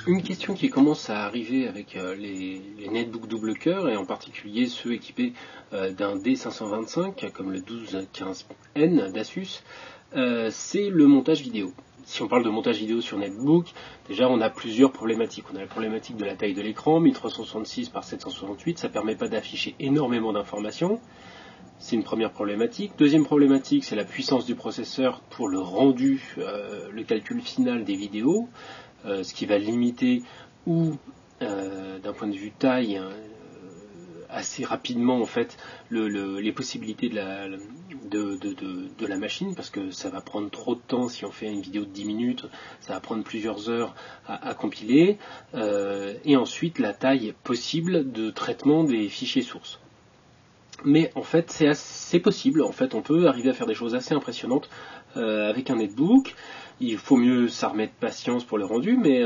Une question qui commence à arriver avec les netbooks double cœur, et en particulier ceux équipés d'un D525 comme le 1215N d'Asus, c'est le montage vidéo. Si on parle de montage vidéo sur netbook, déjà on a plusieurs problématiques. On a la problématique de la taille de l'écran, 1366 par 768, ça ne permet pas d'afficher énormément d'informations. C'est une première problématique. Deuxième problématique, c'est la puissance du processeur pour le rendu, le calcul final des vidéos, ce qui va limiter ou, d'un point de vue taille, assez rapidement en fait les possibilités de la machine, parce que ça va prendre trop de temps. Si on fait une vidéo de 10 minutes, ça va prendre plusieurs heures à compiler, et ensuite la taille possible de traitement des fichiers sources. Mais en fait c'est possible, en fait on peut arriver à faire des choses assez impressionnantes avec un netbook. Il faut mieux s'armer de patience pour le rendu, mais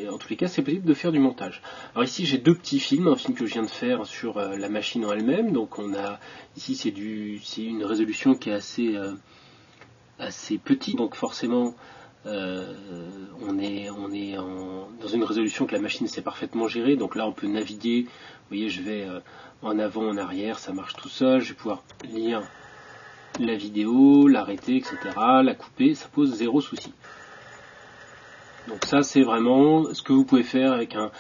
en tous les cas c'est possible de faire du montage. Alors ici j'ai deux petits films, un film que je viens de faire sur la machine en elle-même. Donc on a ici c'est une résolution qui est assez petite, donc forcément on est dans une résolution que la machine sait parfaitement gérer. Donc là on peut naviguer, vous voyez, je vais en avant, en arrière, ça marche tout seul. Je vais pouvoir lire la vidéo, l'arrêter, etc., la couper, ça pose zéro souci. Donc ça c'est vraiment ce que vous pouvez faire avec un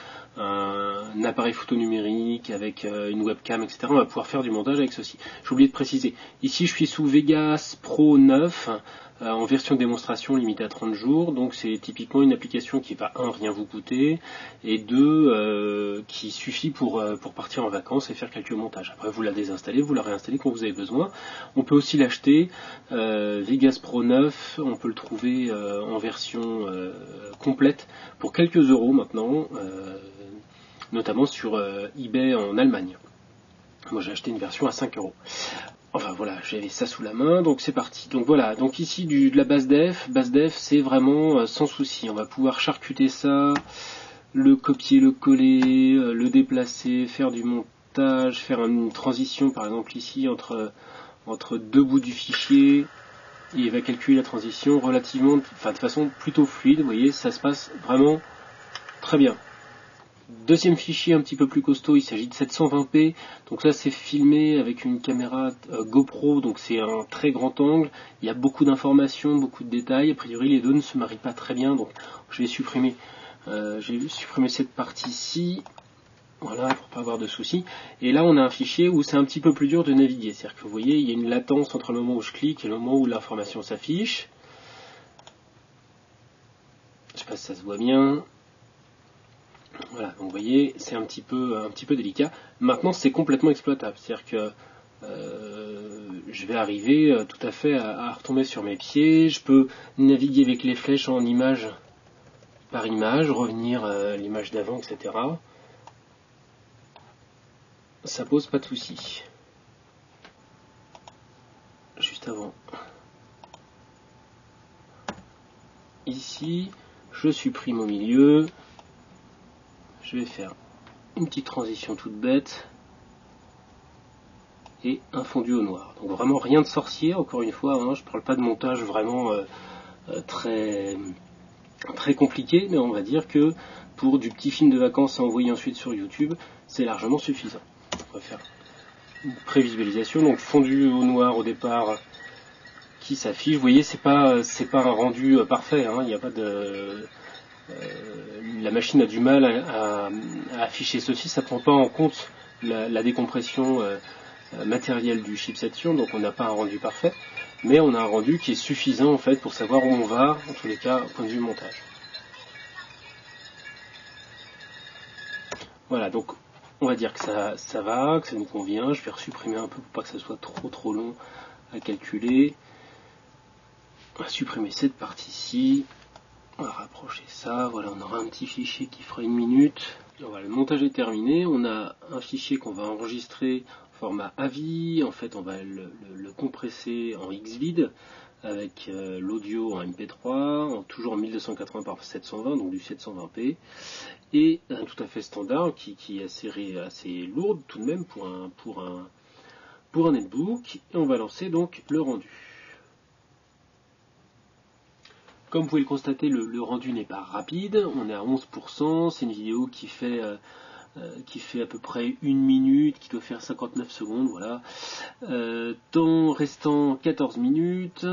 appareil photo numérique, avec une webcam, etc. On va pouvoir faire du montage avec ceci. J'ai oublié de préciser, ici je suis sous Vegas Pro 9, en version démonstration limitée à 30 jours, donc c'est typiquement une application qui va, un, rien vous coûter, et deux, qui suffit pour partir en vacances et faire quelques montages. Après vous la désinstallez, vous la réinstallez quand vous avez besoin. On peut aussi l'acheter, Vegas Pro 9, on peut le trouver en version complète pour quelques euros maintenant, notamment sur eBay en Allemagne. Moi j'ai acheté une version à 5 euros. Enfin voilà, j'avais ça sous la main, donc c'est parti. Donc voilà, donc ici de la base def c'est vraiment sans souci. On va pouvoir charcuter ça, le copier, le coller, le déplacer, faire du montage, faire une transition par exemple ici entre deux bouts du fichier. Il va calculer la transition relativement, de façon plutôt fluide, vous voyez, ça se passe vraiment très bien. Deuxième fichier un petit peu plus costaud, il s'agit de 720p, donc là c'est filmé avec une caméra GoPro, donc c'est un très grand angle, il y a beaucoup d'informations, beaucoup de détails. A priori les deux ne se marient pas très bien, donc je vais supprimer cette partie-ci, voilà, pour pas avoir de soucis. Et là on a un fichier où c'est un petit peu plus dur de naviguer, c'est-à-dire que vous voyez, il y a une latence entre le moment où je clique et le moment où l'information s'affiche. Je sais pas si ça se voit bien. Voilà, donc vous voyez, c'est un petit peu délicat. Maintenant, c'est complètement exploitable. C'est-à-dire que je vais arriver tout à fait à retomber sur mes pieds. Je peux naviguer avec les flèches en image par image, revenir à l'image d'avant, etc. Ça pose pas de souci. Juste avant. Ici, je supprime au milieu. Je vais faire une petite transition toute bête et un fondu au noir. Donc vraiment rien de sorcier, encore une fois, hein, je ne parle pas de montage vraiment très compliqué, mais on va dire que pour du petit film de vacances à envoyer ensuite sur YouTube, c'est largement suffisant. On va faire une prévisualisation, donc fondu au noir au départ qui s'affiche. Vous voyez, c'est pas un rendu parfait, hein, il n'y a pas de... la machine a du mal à afficher ceci, ça ne prend pas en compte la décompression matérielle du chipset Xeon, donc on n'a pas un rendu parfait, mais on a un rendu qui est suffisant en fait pour savoir où on va, en tous les cas, au point de vue montage. Voilà, donc on va dire que ça va, que ça nous convient. Je vais supprimer un peu pour pas que ça soit trop long à calculer. On va supprimer cette partie-ci. On va rapprocher ça, voilà, on aura un petit fichier qui fera 1 minute. Voilà, le montage est terminé, on a un fichier qu'on va enregistrer en format AVI, en fait on va le compresser en XVID avec l'audio en MP3, toujours en 1280 par 720, donc du 720p, et tout à fait standard, qui est assez lourde tout de même pour un netbook, et on va lancer donc le rendu. Comme vous pouvez le constater, le rendu n'est pas rapide, on est à 11%, c'est une vidéo qui fait à peu près 1 minute, qui doit faire 59 secondes, voilà. Temps restant 14 minutes,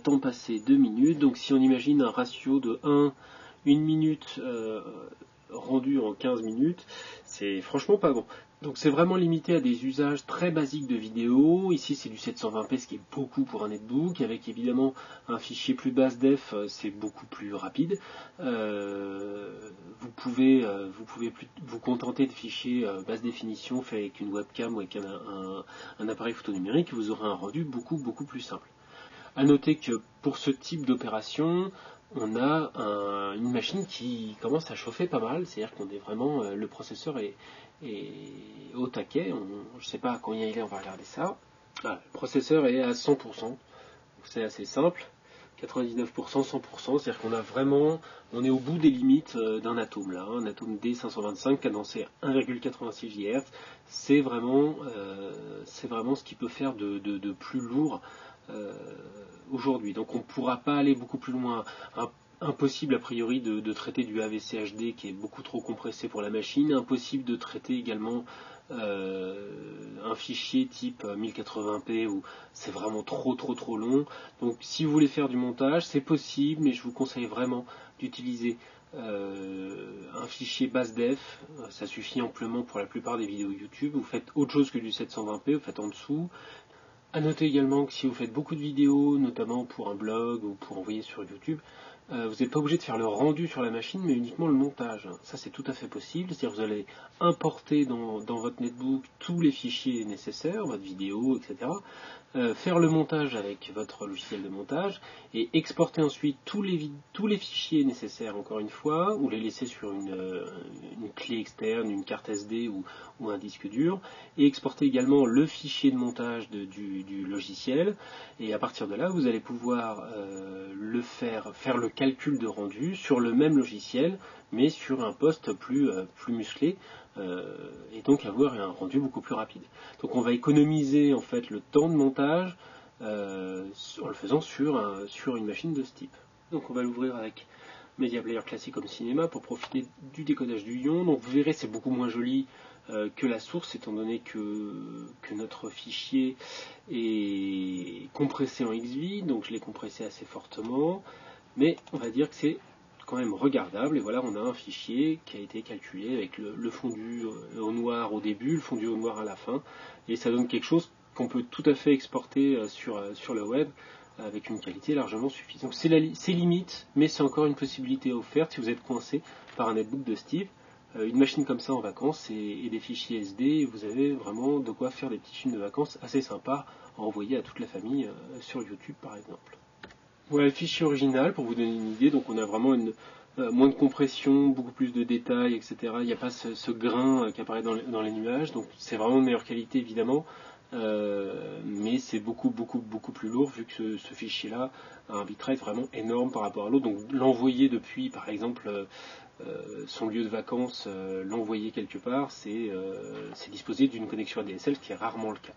temps passé 2 minutes, donc si on imagine un ratio de 1 minute rendu en 15 minutes, c'est franchement pas bon. Donc c'est vraiment limité à des usages très basiques de vidéo. Ici c'est du 720p, ce qui est beaucoup pour un netbook, avec évidemment un fichier plus basse def, c'est beaucoup plus rapide. Vous pouvez vous contenter de fichiers basse définition fait avec une webcam ou avec un appareil photo numérique, vous aurez un rendu beaucoup plus simple. A noter que pour ce type d'opération, on a une machine qui commence à chauffer pas mal, c'est-à-dire qu'on est vraiment, le processeur est au taquet, je ne sais pas à combien il est, on va regarder ça. Ah, le processeur est à 100%, c'est assez simple, 99%, 100%, c'est-à-dire qu'on a vraiment, on est au bout des limites d'un atome là, un atome D525 cadencé à 1,86 GHz, c'est vraiment ce qui peut faire de plus lourd aujourd'hui. Donc on ne pourra pas aller beaucoup plus loin. Impossible a priori de traiter du AVCHD qui est beaucoup trop compressé pour la machine, impossible de traiter également un fichier type 1080p où c'est vraiment trop long. Donc si vous voulez faire du montage, c'est possible, mais je vous conseille vraiment d'utiliser un fichier basse def, ça suffit amplement pour la plupart des vidéos YouTube. Vous faites autre chose que du 720p, vous faites en dessous. A noter également que si vous faites beaucoup de vidéos, notamment pour un blog ou pour envoyer sur YouTube, vous n'êtes pas obligé de faire le rendu sur la machine, mais uniquement le montage. Ça, c'est tout à fait possible. C'est-à-dire que vous allez importer dans votre netbook tous les fichiers nécessaires, votre vidéo, etc. Faire le montage avec votre logiciel de montage et exporter ensuite tous les fichiers nécessaires, encore une fois, ou les laisser sur une clé externe, une carte SD ou un disque dur, et exporter également le fichier de montage du logiciel. Et à partir de là, vous allez pouvoir faire le calcul de rendu sur le même logiciel, mais sur un poste plus musclé, et donc avoir un rendu beaucoup plus rapide. Donc on va économiser en fait le temps de montage en le faisant sur une machine de ce type. Donc on va l'ouvrir avec Media Player classique comme cinéma pour profiter du décodage du ion. Donc vous verrez, c'est beaucoup moins joli que la source, étant donné que notre fichier est compressé en XV, donc je l'ai compressé assez fortement, mais on va dire que c'est quand même regardable. Et voilà, on a un fichier qui a été calculé avec le fondu au noir au début, le fondu au noir à la fin, et ça donne quelque chose qu'on peut tout à fait exporter sur le web avec une qualité largement suffisante. C'est limite, mais c'est encore une possibilité offerte si vous êtes coincé par un netbook de ce type. Une machine comme ça en vacances et des fichiers SD, vous avez vraiment de quoi faire des petits films de vacances assez sympas à envoyer à toute la famille sur YouTube par exemple. Voilà le fichier original pour vous donner une idée. Donc on a vraiment moins de compression, beaucoup plus de détails, etc. Il n'y a pas ce grain qui apparaît dans les nuages. Donc c'est vraiment de meilleure qualité évidemment, mais c'est beaucoup plus lourd vu que ce fichier-là a un bitrate vraiment énorme par rapport à l'autre. Donc l'envoyer depuis par exemple son lieu de vacances, l'envoyer quelque part, c'est disposer d'une connexion ADSL, ce qui est rarement le cas.